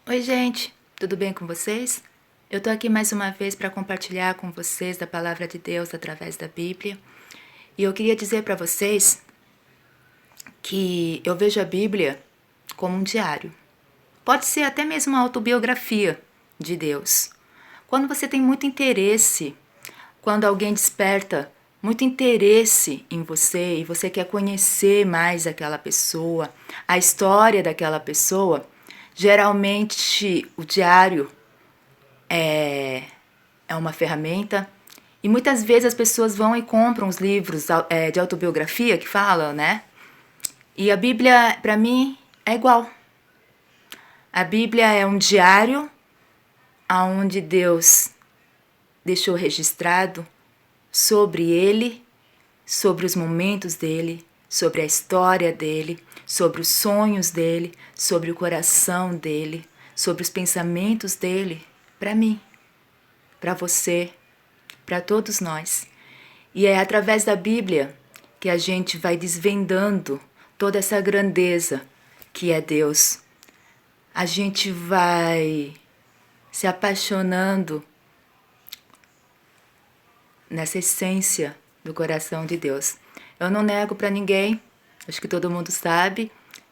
Oi, gente, tudo bem com vocês? Eu tô aqui mais uma vez para compartilhar com vocês da palavra de Deus através da Bíblia. E eu queria dizer para vocês que eu vejo a Bíblia como um diário. Pode ser até mesmo uma autobiografia de Deus. Quando você tem muito interesse, quando alguém desperta muito interesse em você e você quer conhecer mais aquela pessoa, a história daquela pessoa, geralmente o diário é uma ferramenta. E muitas vezes as pessoas vão e compram os livros de autobiografia que falam, né? E a Bíblia, para mim, é igual. A Bíblia é um diário onde Deus deixou registrado sobre ele, sobre os momentos dele, sobre a história dele, sobre os sonhos dele, sobre o coração dele, sobre os pensamentos dele, para mim, para você, para todos nós. E é através da Bíblia que a gente vai desvendando toda essa grandeza que é Deus. A gente vai se apaixonando nessa essência do coração de Deus. Eu não nego para ninguém, acho que todo mundo sabe,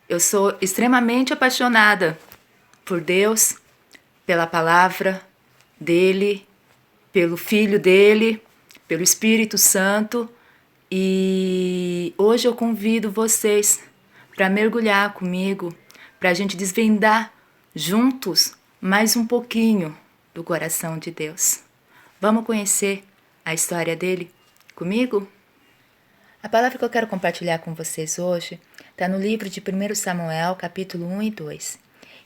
eu sou extremamente apaixonada por Deus, pela palavra dele, pelo Filho dele, pelo Espírito Santo. E hoje eu convido vocês para mergulhar comigo, para a gente desvendar juntos mais um pouquinho do coração de Deus. Vamos conhecer a história dele comigo? A palavra que eu quero compartilhar com vocês hoje está no livro de 1 Samuel, capítulo 1 e 2.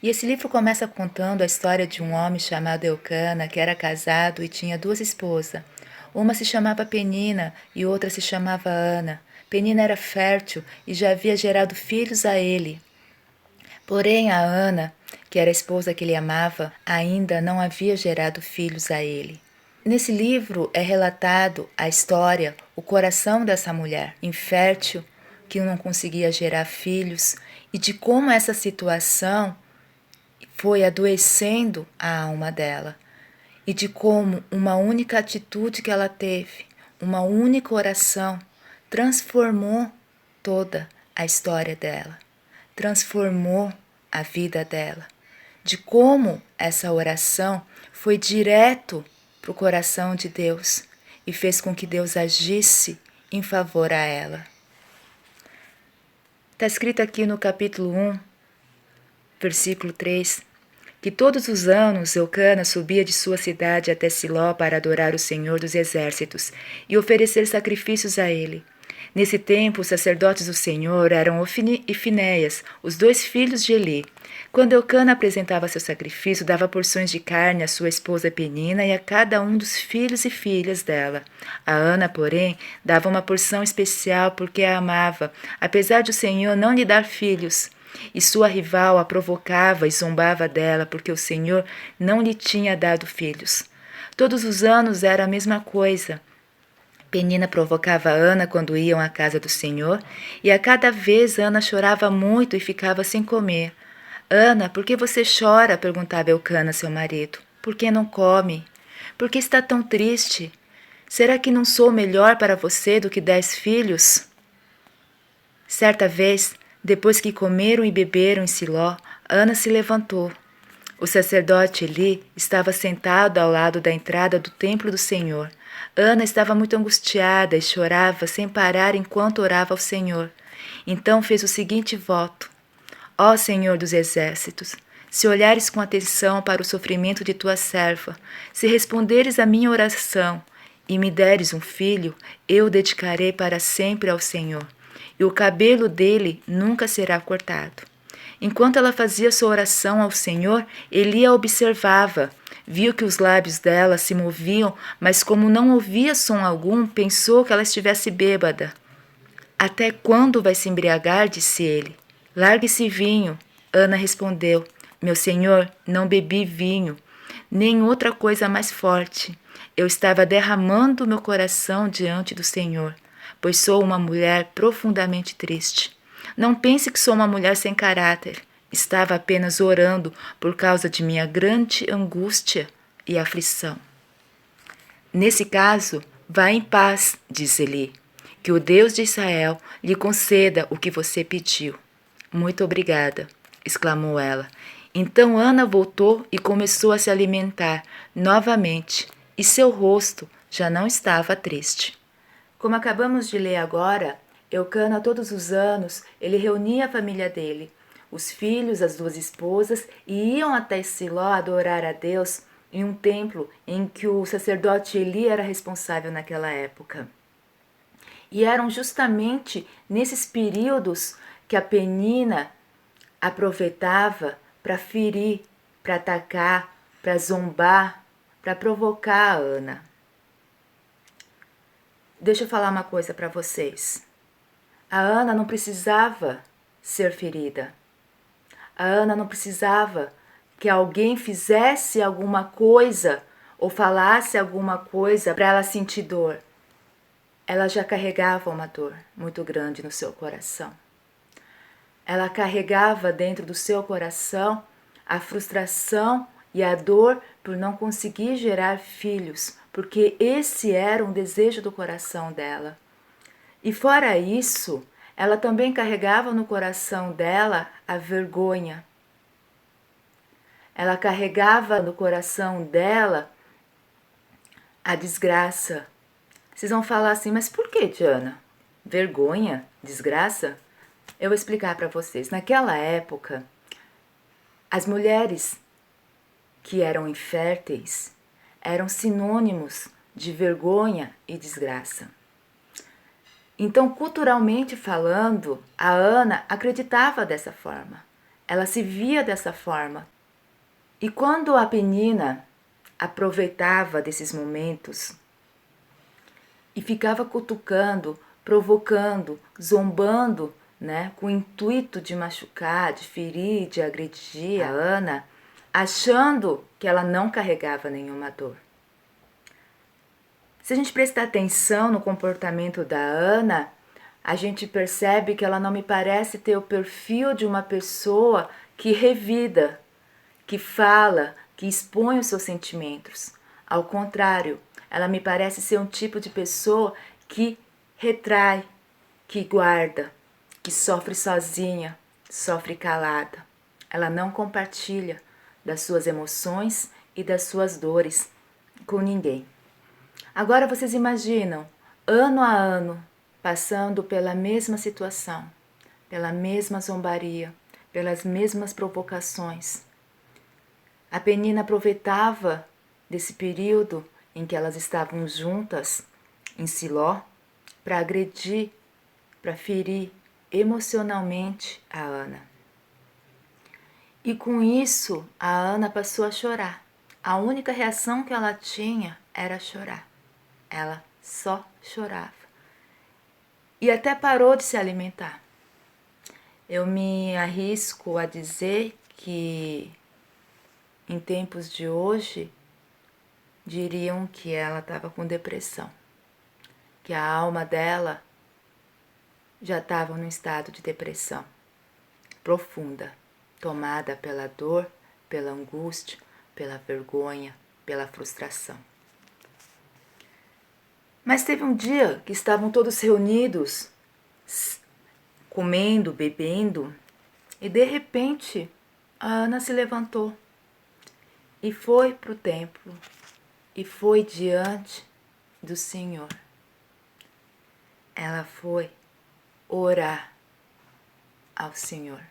E esse livro começa contando a história de um homem chamado Eucana, que era casado e tinha duas esposas. Uma se chamava Penina e outra se chamava Ana. Penina era fértil e já havia gerado filhos a ele. Porém, a Ana, que era a esposa que ele amava, ainda não havia gerado filhos a ele. Nesse livro é relatado a história, o coração dessa mulher infértil, que não conseguia gerar filhos, e de como essa situação foi adoecendo a alma dela, e de como uma única atitude que ela teve, uma única oração, transformou toda a história dela, transformou a vida dela, de como essa oração foi direto para o coração de Deus e fez com que Deus agisse em favor a ela. Está escrito aqui no capítulo 1, versículo 3, que todos os anos Eucana subia de sua cidade até Siló para adorar o Senhor dos Exércitos e oferecer sacrifícios a ele. Nesse tempo, os sacerdotes do Senhor eram Ofni e Finéias, os dois filhos de Eli. Quando Eucana apresentava seu sacrifício, dava porções de carne à sua esposa Penina e a cada um dos filhos e filhas dela. A Ana, porém, dava uma porção especial porque a amava, apesar de o Senhor não lhe dar filhos. E sua rival a provocava e zombava dela porque o Senhor não lhe tinha dado filhos. Todos os anos era a mesma coisa. Penina provocava Ana quando iam à casa do Senhor, e a cada vez Ana chorava muito e ficava sem comer. Ana, por que você chora? Perguntava Eucana, seu marido. Por que não come? Por que está tão triste? Será que não sou melhor para você do que 10 filhos? Certa vez, depois que comeram e beberam em Siló, Ana se levantou. O sacerdote Eli estava sentado ao lado da entrada do templo do Senhor. Ana estava muito angustiada e chorava sem parar enquanto orava ao Senhor. Então fez o seguinte voto: Ó Senhor dos Exércitos, se olhares com atenção para o sofrimento de tua serva, se responderes à minha oração e me deres um filho, eu o dedicarei para sempre ao Senhor, e o cabelo dele nunca será cortado. Enquanto ela fazia sua oração ao Senhor, Eli a observava. Viu que os lábios dela se moviam, mas como não ouvia som algum, pensou que ela estivesse bêbada. Até quando vai se embriagar? Disse ele. Largue esse vinho. Ana respondeu. Meu senhor, não bebi vinho, nem outra coisa mais forte. Eu estava derramando meu coração diante do Senhor, pois sou uma mulher profundamente triste. Não pense que sou uma mulher sem caráter. Estava apenas orando por causa de minha grande angústia e aflição. Nesse caso, vá em paz, disse Eli. Que o Deus de Israel lhe conceda o que você pediu. Muito obrigada, exclamou ela. Então Ana voltou e começou a se alimentar novamente, e seu rosto já não estava triste. Como acabamos de ler agora, Eucana, todos os anos, ele reunia a família dele, os filhos, as duas esposas, e iam até Siló adorar a Deus em um templo em que o sacerdote Eli era responsável naquela época. E eram justamente nesses períodos que a Penina aproveitava para ferir, para atacar, para zombar, para provocar a Ana. Deixa eu falar uma coisa para vocês. A Ana não precisava ser ferida. A Ana não precisava que alguém fizesse alguma coisa ou falasse alguma coisa para ela sentir dor. Ela já carregava uma dor muito grande no seu coração. Ela carregava dentro do seu coração a frustração e a dor por não conseguir gerar filhos, porque esse era um desejo do coração dela. E fora isso, ela também carregava no coração dela a vergonha. Ela carregava no coração dela a desgraça. Vocês vão falar assim, mas por que, Diana? Vergonha? Desgraça? Eu vou explicar para vocês. Naquela época, as mulheres que eram inférteis eram sinônimos de vergonha e desgraça. Então, culturalmente falando, a Ana acreditava dessa forma. Ela se via dessa forma. E quando a Penina aproveitava desses momentos e ficava cutucando, provocando, zombando, né, com o intuito de machucar, de ferir, de agredir a Ana, achando que ela não carregava nenhuma dor. Se a gente prestar atenção no comportamento da Ana, a gente percebe que ela não me parece ter o perfil de uma pessoa que revida, que fala, que expõe os seus sentimentos. Ao contrário, ela me parece ser um tipo de pessoa que retrai, que guarda, que sofre sozinha, sofre calada. Ela não compartilha das suas emoções e das suas dores com ninguém. Agora vocês imaginam, ano a ano, passando pela mesma situação, pela mesma zombaria, pelas mesmas provocações. A Penina aproveitava desse período em que elas estavam juntas em Siló para agredir, para ferir emocionalmente a Ana. E com isso, a Ana passou a chorar. A única reação que ela tinha era chorar. Ela só chorava. E até parou de se alimentar. Eu me arrisco a dizer que em tempos de hoje diriam que ela estava com depressão, que a alma dela já estava num estado de depressão profunda, tomada pela dor, pela angústia, pela vergonha, pela frustração. Mas teve um dia que estavam todos reunidos, comendo, bebendo, e de repente a Ana se levantou e foi para o templo e foi diante do Senhor. Ela foi orar ao Senhor.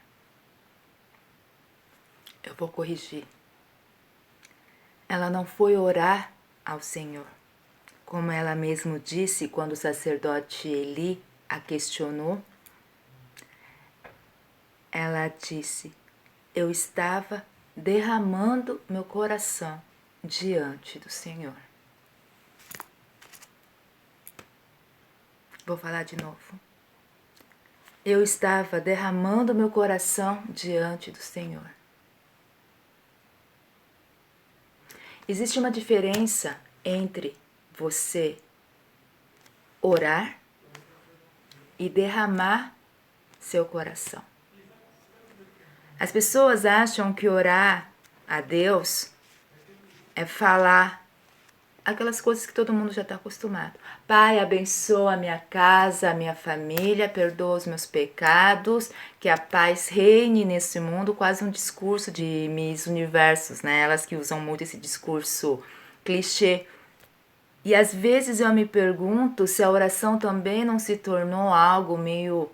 Eu vou corrigir. Ela não foi orar ao Senhor, como ela mesmo disse quando o sacerdote Eli a questionou. Ela disse: eu estava derramando meu coração diante do Senhor. Vou falar de novo. Eu estava derramando meu coração diante do Senhor. Existe uma diferença entre você orar e derramar seu coração. As pessoas acham que orar a Deus é falar aquelas coisas que todo mundo já está acostumado. Pai, abençoa a minha casa, a minha família, perdoa os meus pecados, que a paz reine nesse mundo, quase um discurso de Miss Universos, né? Elas que usam muito esse discurso clichê. E às vezes eu me pergunto se a oração também não se tornou algo meio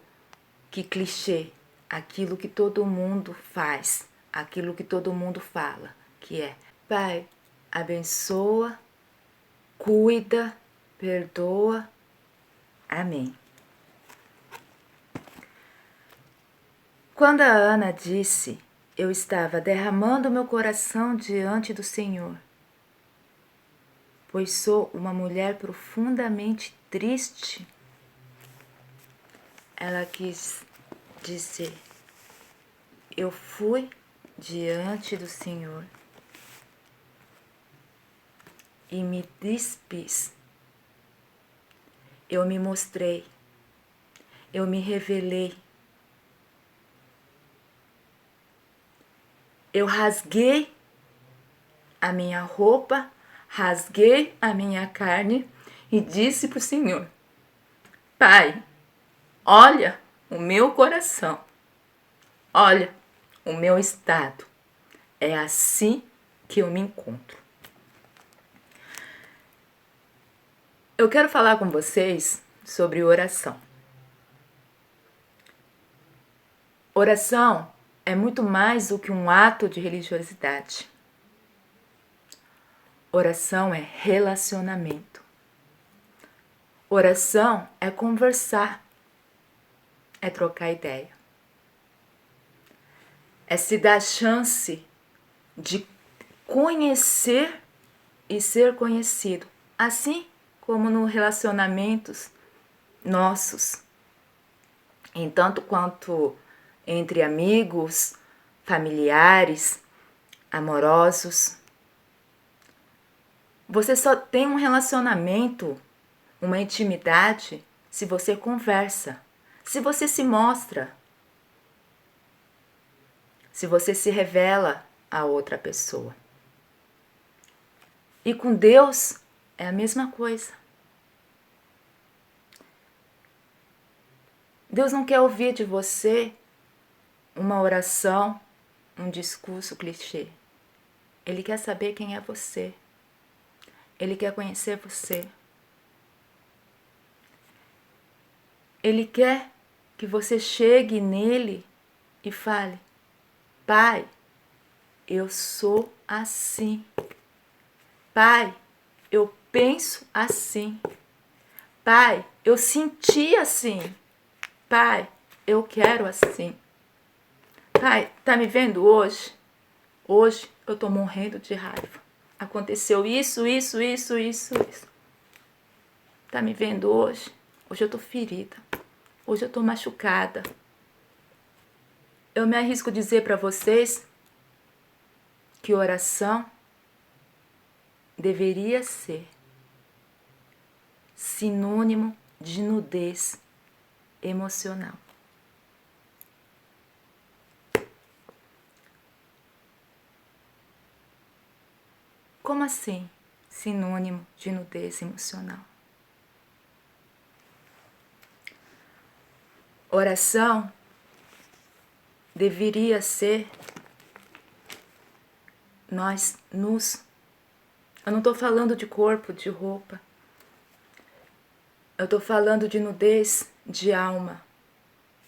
que clichê, aquilo que todo mundo faz, aquilo que todo mundo fala, que é: Pai, abençoa, cuida, perdoa. Amém. Quando a Ana disse: eu estava derramando meu coração diante do Senhor, pois sou uma mulher profundamente triste, ela quis dizer: eu fui diante do Senhor e me despiz. Eu me mostrei, eu me revelei, eu rasguei a minha roupa, rasguei a minha carne e disse para o Senhor: Pai, olha o meu coração, olha o meu estado, é assim que eu me encontro. Eu quero falar com vocês sobre oração. Oração é muito mais do que um ato de religiosidade. Oração é relacionamento. Oração é conversar, é trocar ideia. É se dar chance de conhecer e ser conhecido, assim como nos relacionamentos nossos, em tanto quanto entre amigos, familiares, amorosos. Você só tem um relacionamento, uma intimidade, se você conversa, se você se mostra, se você se revela a outra pessoa. E com Deus é a mesma coisa. Deus não quer ouvir de você uma oração, um discurso clichê. Ele quer saber quem é você. Ele quer conhecer você. Ele quer que você chegue nele e fale: Pai, eu sou assim. Pai, eu penso assim. Pai, eu senti assim. Pai, eu quero assim. Pai, tá me vendo hoje? Hoje eu tô morrendo de raiva. Aconteceu isso. Tá me vendo hoje? Hoje eu tô ferida. Hoje eu tô machucada. Eu me arrisco a dizer para vocês que oração deveria ser sinônimo de nudez emocional. Como assim, sinônimo de nudez emocional? Oração deveria ser nós nus. Eu não estou falando de corpo, de roupa. Eu estou falando de nudez de alma,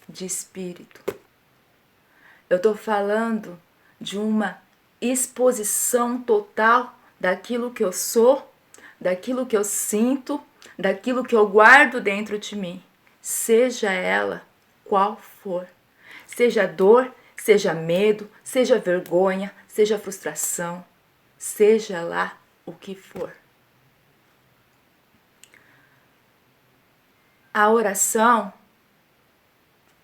de espírito. Eu estou falando de uma exposição total daquilo que eu sou, daquilo que eu sinto, daquilo que eu guardo dentro de mim, seja ela qual for. Seja dor, seja medo, seja vergonha, seja frustração, seja lá o que for. A oração,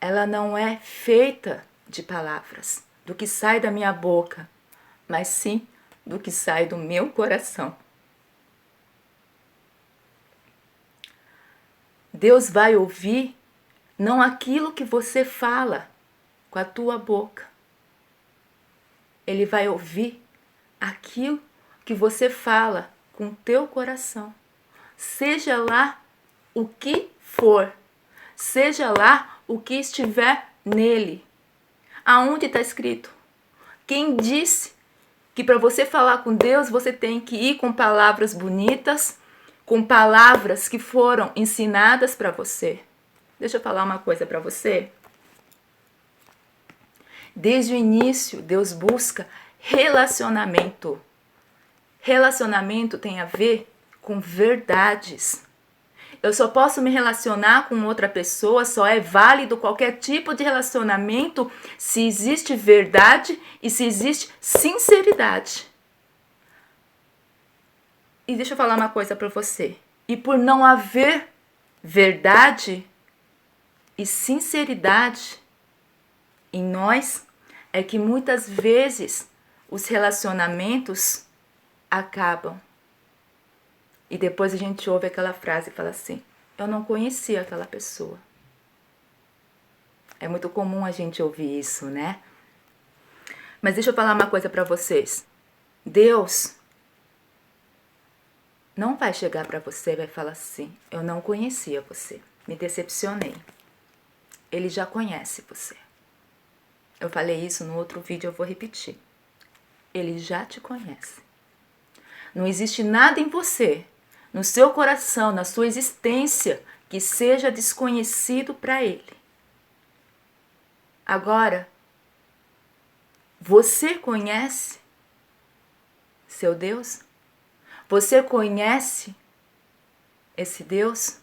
ela não é feita de palavras, do que sai da minha boca, mas sim do que sai do meu coração. Deus vai ouvir não aquilo que você fala com a tua boca, Ele vai ouvir aquilo que você fala com o teu coração. Seja lá o que for. Seja lá o que estiver nele. Aonde está escrito? Quem disse que para você falar com Deus, você tem que ir com palavras bonitas, com palavras que foram ensinadas para você? Deixa eu falar uma coisa para você. Desde o início, Deus busca relacionamento. Relacionamento tem a ver com verdades. Eu só posso me relacionar com outra pessoa, só é válido qualquer tipo de relacionamento se existe verdade e se existe sinceridade. E deixa eu falar uma coisa para você. E por não haver verdade e sinceridade em nós, é que muitas vezes os relacionamentos acabam. E depois a gente ouve aquela frase e fala assim: eu não conhecia aquela pessoa. É muito comum a gente ouvir isso, né? Mas deixa eu falar uma coisa para vocês. Deus não vai chegar para você e vai falar assim: eu não conhecia você, me decepcionei. Ele já conhece você. Eu falei isso no outro vídeo, eu vou repetir. Ele já te conhece. Não existe nada em você, no seu coração, na sua existência, que seja desconhecido para Ele. Agora, você conhece seu Deus? Você conhece esse Deus?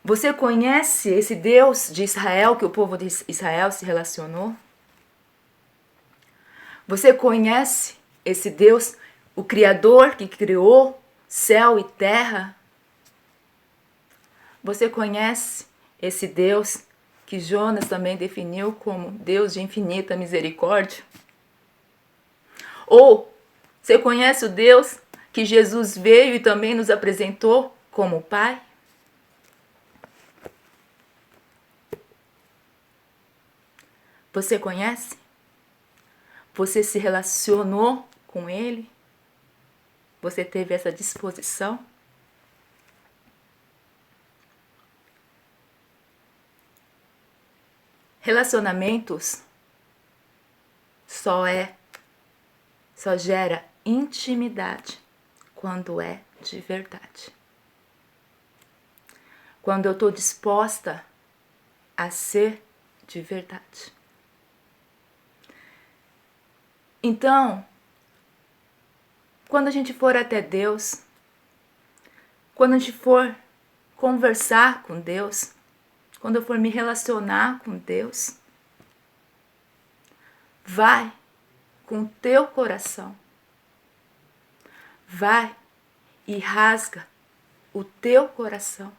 Você conhece esse Deus de Israel, que o povo de Israel se relacionou? Você conhece esse Deus, o Criador que criou céu e terra? Você conhece esse Deus que Jonas também definiu como Deus de infinita misericórdia? Ou você conhece o Deus que Jesus veio e também nos apresentou como Pai? Você conhece? Você se relacionou com Ele? Você teve essa disposição? Relacionamentos só gera intimidade quando é de verdade. Quando eu estou disposta a ser de verdade. Então, quando a gente for até Deus, quando a gente for conversar com Deus, quando eu for me relacionar com Deus, vai com o teu coração. Vai e rasga o teu coração.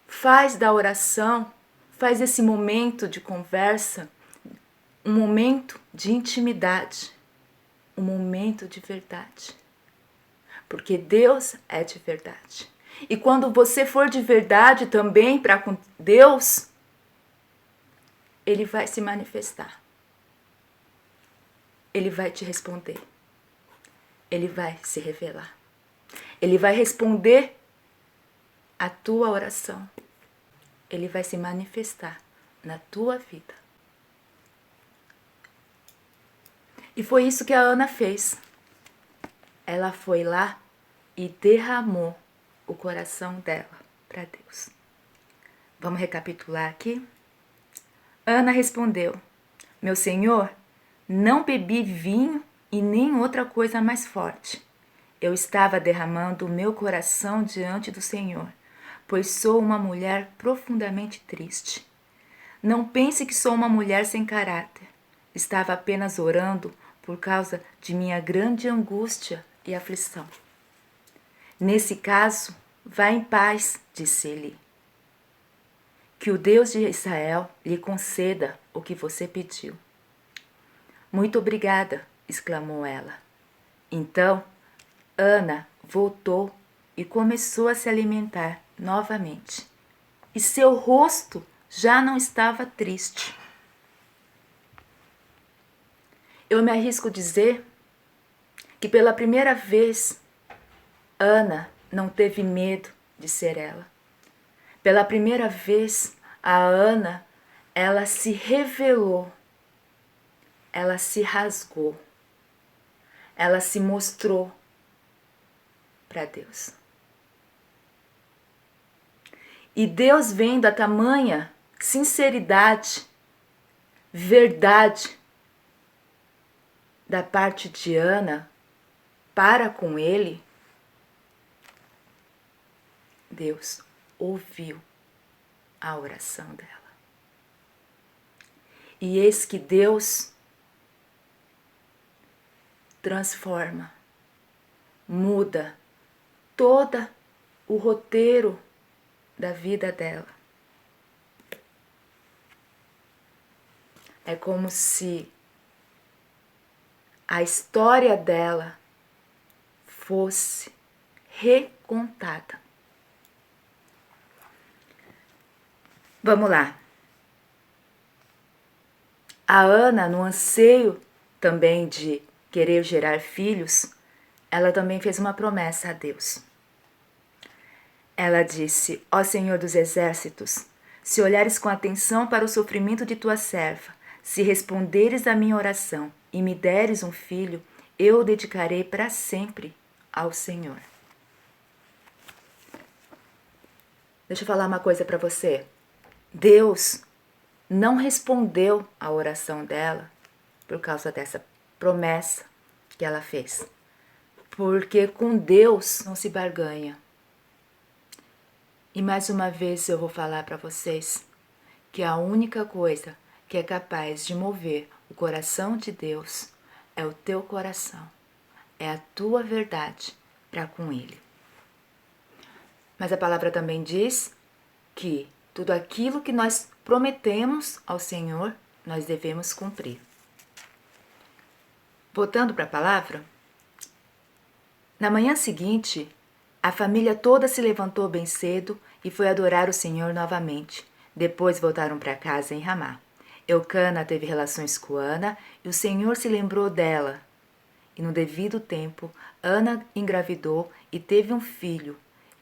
Faz da oração, faz esse momento de conversa, um momento de intimidade, um momento de verdade. Porque Deus é de verdade. E quando você for de verdade também para com Deus, Ele vai se manifestar. Ele vai te responder. Ele vai se revelar. Ele vai responder a tua oração. Ele vai se manifestar na tua vida. E foi isso que a Ana fez. Ela foi lá e derramou o coração dela para Deus. Vamos recapitular aqui? Ana respondeu: meu senhor, não bebi vinho e nem outra coisa mais forte. Eu estava derramando o meu coração diante do Senhor, pois sou uma mulher profundamente triste. Não pense que sou uma mulher sem caráter. Estava apenas orando por causa de minha grande angústia e aflição. Nesse caso, vá em paz, disse-lhe. Que o Deus de Israel lhe conceda o que você pediu. Muito obrigada, exclamou ela. Então, Ana voltou e começou a se alimentar novamente. E seu rosto já não estava triste. Eu me arrisco a dizer que pela primeira vez, Ana não teve medo de ser ela. Pela primeira vez, a Ana, ela se revelou, ela se rasgou, ela se mostrou para Deus. E Deus, vendo a tamanha sinceridade, verdade da parte de Ana para com ele, Deus ouviu a oração dela. E eis que Deus transforma, muda todo o roteiro da vida dela. É como se a história dela fosse recontada. Vamos lá. A Ana, no anseio também de querer gerar filhos, ela também fez uma promessa a Deus. Ela disse: Ó Senhor dos Exércitos, se olhares com atenção para o sofrimento de tua serva, se responderes à minha oração e me deres um filho, eu o dedicarei para sempre ao Senhor. Deixa eu falar uma coisa para você. Deus não respondeu à oração dela por causa dessa promessa que ela fez. Porque com Deus não se barganha. E mais uma vez eu vou falar para vocês que a única coisa que é capaz de mover o coração de Deus é o teu coração, é a tua verdade para com Ele. Mas a palavra também diz que tudo aquilo que nós prometemos ao Senhor, nós devemos cumprir. Voltando para a palavra, na manhã seguinte, a família toda se levantou bem cedo e foi adorar o Senhor novamente. Depois voltaram para casa em Ramá. Eucana teve relações com Ana e o Senhor se lembrou dela. E no devido tempo, Ana engravidou e teve um filho.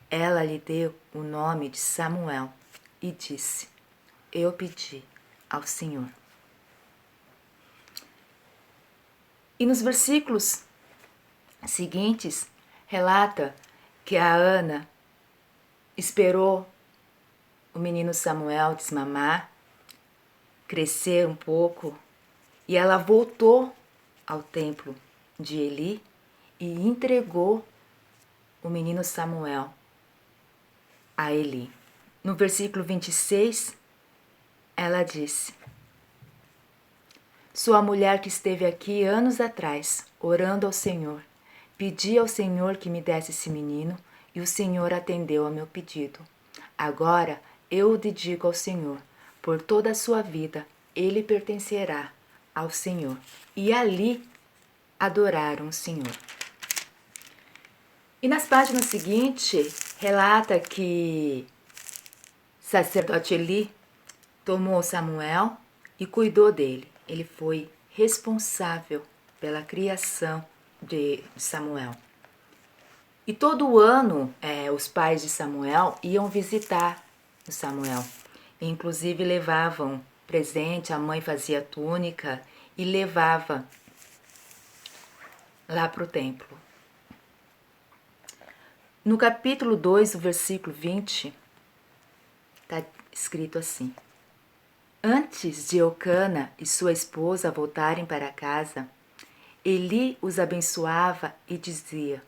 Ela lhe deu o nome de Samuel e disse: Eu pedi ao Senhor. E nos versículos seguintes, relata que a Ana esperou o menino Samuel desmamar, crescer um pouco, e ela voltou ao templo de Eli e entregou o menino Samuel a Eli. No versículo 26, ela disse: Sou a mulher que esteve aqui anos atrás, orando ao Senhor. Pedi ao Senhor que me desse esse menino, e o Senhor atendeu ao meu pedido. Agora eu o dedico ao Senhor. Por toda a sua vida, ele pertencerá ao Senhor. E ali adoraram o Senhor. E nas páginas seguintes, relata que sacerdote Eli tomou Samuel e cuidou dele. Ele foi responsável pela criação de Samuel. E todo ano os pais de Samuel iam visitar o Samuel. Inclusive levavam presente, a mãe fazia túnica e levava lá para o templo. No capítulo 2, o versículo 20, está escrito assim: Antes de Eucana e sua esposa voltarem para casa, Eli os abençoava e dizia: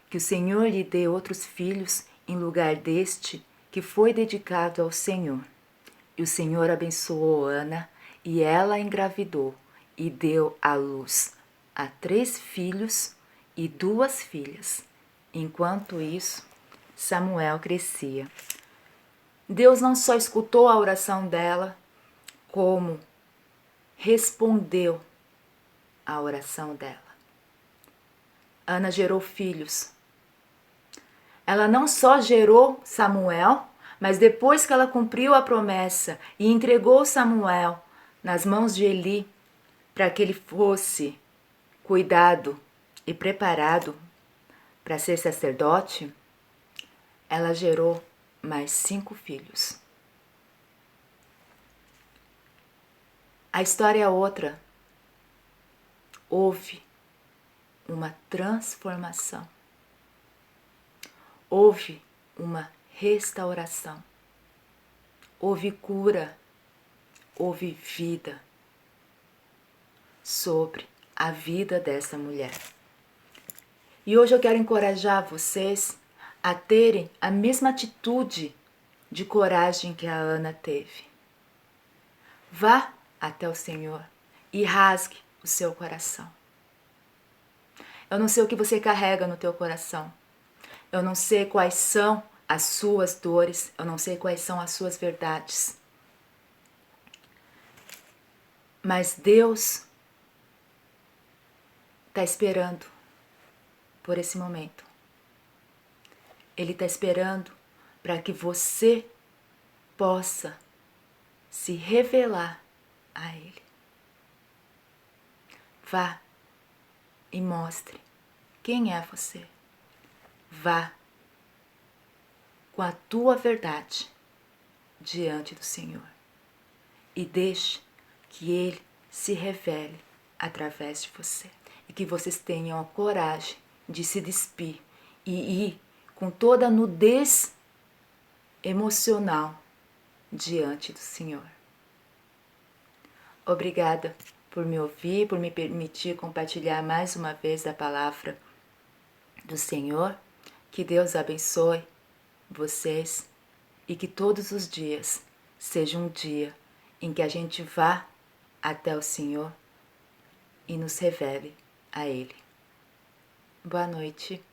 Que o Senhor lhe dê outros filhos em lugar deste que foi dedicado ao Senhor. E o Senhor abençoou Ana, e ela engravidou e deu à luz a 3 filhos e 2 filhas. Enquanto isso, Samuel crescia. Deus não só escutou a oração dela, como respondeu a oração dela. Ana gerou filhos. Ela não só gerou Samuel, mas depois que ela cumpriu a promessa e entregou Samuel nas mãos de Eli para que ele fosse cuidado e preparado para ser sacerdote, ela gerou mais 5 filhos. A história é outra. Houve uma transformação. Houve uma restauração. Houve cura. Houve vida sobre a vida dessa mulher. E hoje eu quero encorajar vocês a terem a mesma atitude de coragem que a Ana teve. Vá até o Senhor e rasgue o seu coração. Eu não sei o que você carrega no teu coração. Eu não sei quais são as suas dores. Eu não sei quais são as suas verdades. Mas Deus está esperando por esse momento. Ele está esperando para que você possa se revelar a Ele. Vá e mostre quem é você. Vá com a tua verdade diante do Senhor e deixe que Ele se revele através de você. E que vocês tenham a coragem de se despir e ir com toda a nudez emocional diante do Senhor. Obrigada por me ouvir, por me permitir compartilhar mais uma vez a palavra do Senhor. Que Deus abençoe vocês e que todos os dias seja um dia em que a gente vá até o Senhor e nos revele a Ele. Boa noite.